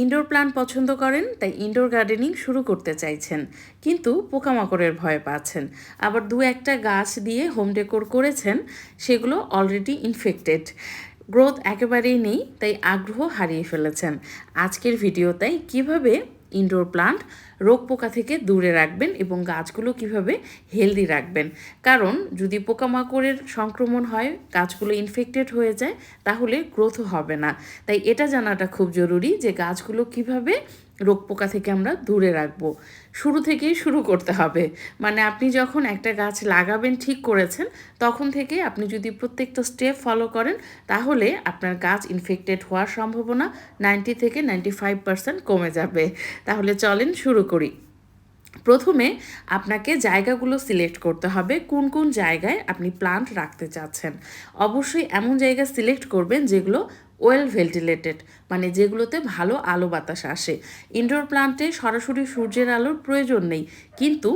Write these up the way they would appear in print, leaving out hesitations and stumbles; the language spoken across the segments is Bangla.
ইনডোর প্ল্যান্ট পছন্দ করেন, তাই ইনডোর গার্ডেনিং শুরু করতে চাইছেন, কিন্তু পোকামাকড়ের ভয় পাচ্ছেন। আবার দু একটা গাছ দিয়ে হোম ডেকোর করেছেন, সেগুলো অলরেডি ইনফেক্টেড, গ্রোথ একেবারেই নেই, তাই আগ্রহ হারিয়ে ফেলেছেন। আজকের ভিডিওটাই কিভাবে ইনডোর প্লান্ট রোগ পোকা থেকে দূরে রাখবেন এবং গাছগুলো কিভাবে হেলদি রাখবেন। কারণ যদি পোকামাকড়ের সংক্রমণ হয়, গাছগুলো ইনফেক্টেড হয়ে যায়, তাহলে গ্রোথও হবে না। তাই এটা জানাটা খুব জরুরি যে গাছগুলো কিভাবে রোগ পোকা থেকে আমরা দূরে রাখবো। শুরু থেকেই শুরু করতে হবে। মানে আপনি যখন একটা গাছ লাগাবেন ঠিক করেছেন, তখন থেকে আপনি যদি প্রত্যেকটা স্টেপ ফলো করেন, তাহলে আপনার গাছ ইনফেক্টেড হওয়ার সম্ভাবনা 90 থেকে 95% কমে যাবে। তাহলে চলেন শুরু করি। প্রথমে আপনাকে জায়গাগুলো সিলেক্ট করতে হবে, কোন কোন জায়গায় আপনি প্লান্ট রাখতে চাচ্ছেন। অবশ্যই এমন জায়গা সিলেক্ট করবেন যেগুলো ওয়েল ভেন্টিলেটেড, মানে যেগুলোতে ভালো আলো বাতাস আসে। ইনডোর প্লান্টে সরাসরি সূর্যের আলোর প্রয়োজন নেই, কিন্তু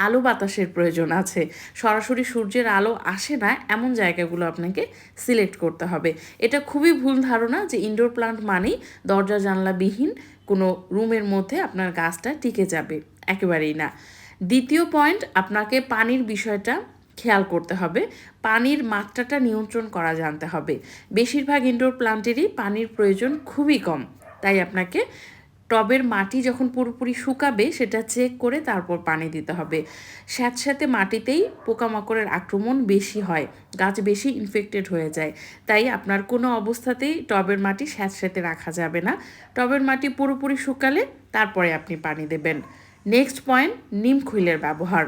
আলো বাতাসের প্রয়োজন আছে। সরাসরি সূর্যের আলো আসে না এমন জায়গাগুলো আপনাকে সিলেক্ট করতে হবে। এটা খুবই ভুল ধারণা যে ইনডোর প্লান্ট মানেই দরজা জানলাবিহীন কোনো রুমের মধ্যে আপনার গাছটা টিকে যাবে, একেবারেই না। দ্বিতীয় পয়েন্ট, আপনাকে পানির বিষয়টা খেয়াল করতে হবে। পানির মাত্রাটা নিয়ন্ত্রণ করা জানতে হবে। বেশিরভাগ ইনডোর প্লান্টেরই পানির প্রয়োজন খুবই কম, তাই আপনাকে টবের মাটি যখন পুরোপুরি শুকাবে সেটা চেক করে তারপর পানি দিতে হবে। স্যাঁতস্যাঁতে মাটিতেই পোকামাকড়ের আক্রমণ বেশি হয়, গাছ বেশি ইনফেক্টেড হয়ে যায়। তাই আপনার কোনো অবস্থাতেই টবের মাটি স্যাঁতস্যাঁতে রাখা যাবে না। টবের মাটি পুরোপুরি শুকালে তারপরে আপনি পানি দেবেন। নেক্সট পয়েন্ট, নিম খৈলের ব্যবহার।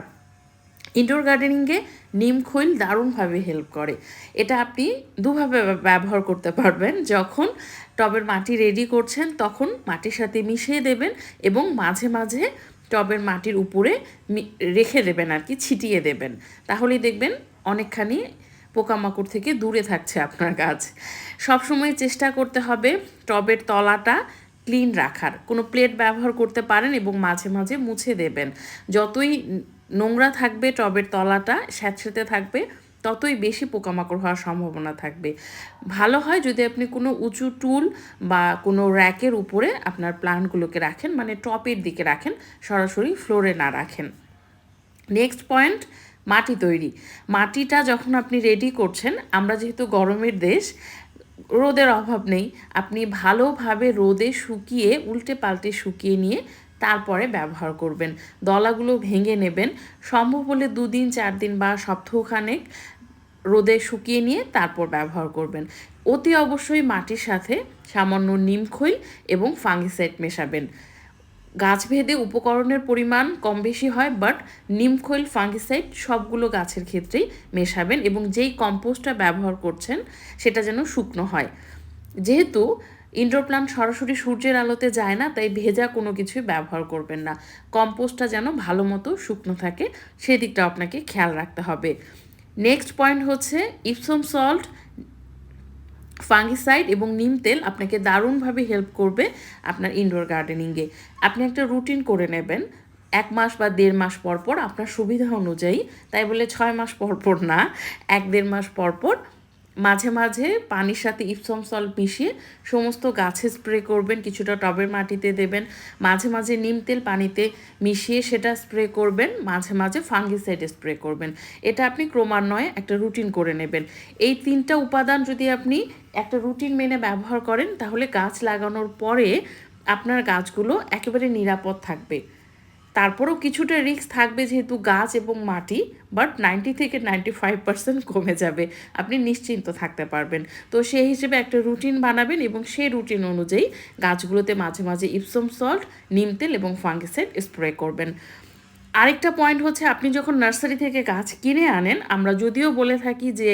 ইনডোর গার্ডেনিংয়ে নিম খৈল দারুণভাবে হেল্প করে। এটা আপনি দুভাবে ব্যবহার করতে পারবেন। যখন টবের মাটি রেডি করছেন তখন মাটির সাথে মিশিয়ে দেবেন এবং মাঝে মাঝে টবের মাটির উপরে রেখে দেবেন, আর কি ছিটিয়ে দেবেন। তাহলেই দেখবেন অনেকখানি পোকামাকড় থেকে দূরে থাকছে আপনার গাছ। সবসময় চেষ্টা করতে হবে টবের তলাটা ক্লিন রাখার। কোনো প্লেট ব্যবহার করতে পারেন এবং মাঝে মাঝে মুছে দেবেন। যতই নোংরা থাকবে টবের তলাটা, স্যাঁতস্যাঁতে থাকবে, ততই বেশি পোকামাকড় হওয়ার সম্ভাবনা থাকবে। ভালো হয় যদি আপনি কোনো উঁচু টুল বা কোনো র্যাকের উপরে আপনার প্লান্টগুলোকে রাখেন, মানে টপের দিকে রাখেন, সরাসরি ফ্লোরে না রাখেন। নেক্সট পয়েন্ট, মাটি তৈরি। মাটিটা যখন আপনি রেডি করছেন, আমরা যেহেতু গরমের দেশ, রোদের অভাব নেই, আপনি ভালোভাবে রোদে শুকিয়ে উল্টে পাল্টে শুকিয়ে নিয়ে তারপরে ব্যবহার করবেন। দলাগুলো ভেঙে নেবেন, সম্ভব হলে 2 দিন 4 দিন বা সপ্তাহখানেক রোদে শুকিয়ে নিয়ে তারপর ব্যবহার করবেন। অতি অবশ্যই মাটির সাথে সামান্য নিম খৈল এবং ফাঙ্গিসাইড মেশাবেন। গাছভেদে উপকরণের পরিমাণ কম বেশি হয়, বাট নিমখৈল, ফাঙ্গিসাইড সবগুলো গাছের ক্ষেত্রেই মেশাবেন এবং যেই কম্পোস্টটা ব্যবহার করছেন সেটা যেন শুকনো হয়। যেহেতু ইনডোর প্লান্ট সরাসরি সূর্যের আলোতে যায় না, তাই ভেজা কোনো কিছুই ব্যবহার করবেন না। কম্পোস্টটা যেন ভালো মতো শুকনো থাকে, সেদিকটা আপনাকে খেয়াল রাখতে হবে। নেক্সট পয়েন্ট হচ্ছে ইপসম সল্ট, ফাঙ্গিসাইড এবং নিম তেল আপনাকে দারুণভাবে হেল্প করবে আপনার ইনডোর গার্ডেনিংয়ে। আপনি একটা রুটিন করে নেবেন 1 মাস বা 1.5 মাস পর পর, আপনার সুবিধা অনুযায়ী। তাই বলে 6 মাস পর পর না, 1-1.5 মাস পর পর মাঝে মাঝে পানির সাথে ইপসম সল্ট মিশিয়ে সমস্ত গাছে স্প্রে করবেন। কিছুটা টবের মাটিতে দেবেন, মাঝে মাঝে নিম তেল পানিতে মিশিয়ে সেটা স্প্রে করবেন, মাঝে মাঝে ফাঙ্গিসাইড স্প্রে করবেন। এটা আপনি ক্রমান্বয়ে একটা রুটিন করে নেবেন। এই 3টা উপাদান যদি আপনি একটা রুটিন মেনে ব্যবহার করেন, তাহলে গাছ লাগানোর পরে আপনার গাছগুলো একেবারে নিরাপদ থাকবে। তারপরেও কিছুটা রিস্ক থাকবে যেহেতু গাছ এবং মাটি, বাট 90 থেকে 95% কমে যাবে, আপনি নিশ্চিন্ত থাকতে পারবেন। তো সেই হিসেবে একটা রুটিন বানাবেন এবং সেই রুটিন অনুযায়ী গাছগুলোতে মাঝে মাঝে ইপসম সল্ট, নিম তেল এবং ফাঙ্গিসাইড স্প্রে করবেন। আরেকটা পয়েন্ট হচ্ছে, আপনি যখন নার্সারি থেকে গাছ কিনে আনেন, আমরা যদিও বলে থাকি যে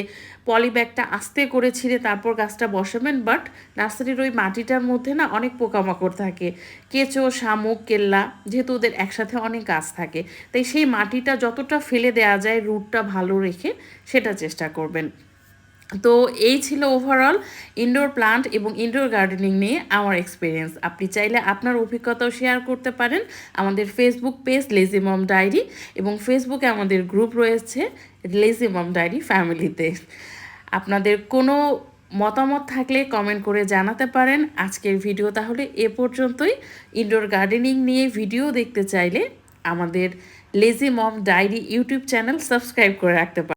পলিব্যাগটা আস্তে করে ছিঁড়ে তারপর গাছটা বসাবেন, বাট নার্সারির ওই মাটিটার মধ্যে না অনেক পোকামাকড় থাকে, কেঁচো, শামুক, কেল্লা, যেহেতু ওদের একসাথে অনেক গাছ থাকে, তাই সেই মাটিটা যতটা ফেলে দেওয়া যায় রুটটা ভালো রেখে সেটা চেষ্টা করবেন। তো এই ছিল ওভারঅল ইনডোর প্লান্ট এবং ইনডোর গার্ডেনিং নিয়ে আমার এক্সপিরিয়েন্স। আপনি চাইলে আপনার অভিজ্ঞতাও শেয়ার করতে পারেন আমাদের ফেসবুক পেজ লেজি মম ডায়েরি, এবং ফেসবুকে আমাদের গ্রুপ রয়েছে লেজি মম ডায়েরি ফ্যামিলিতে। আপনাদের কোনো মতামত থাকলে কমেন্ট করে জানাতে পারেন। আজকের ভিডিও তাহলে এ পর্যন্তই। ইনডোর গার্ডেনিং নিয়ে ভিডিও দেখতে চাইলে আমাদের লেজি মম ডায়েরি ইউটিউব চ্যানেল সাবস্ক্রাইব করে রাখতে পারেন।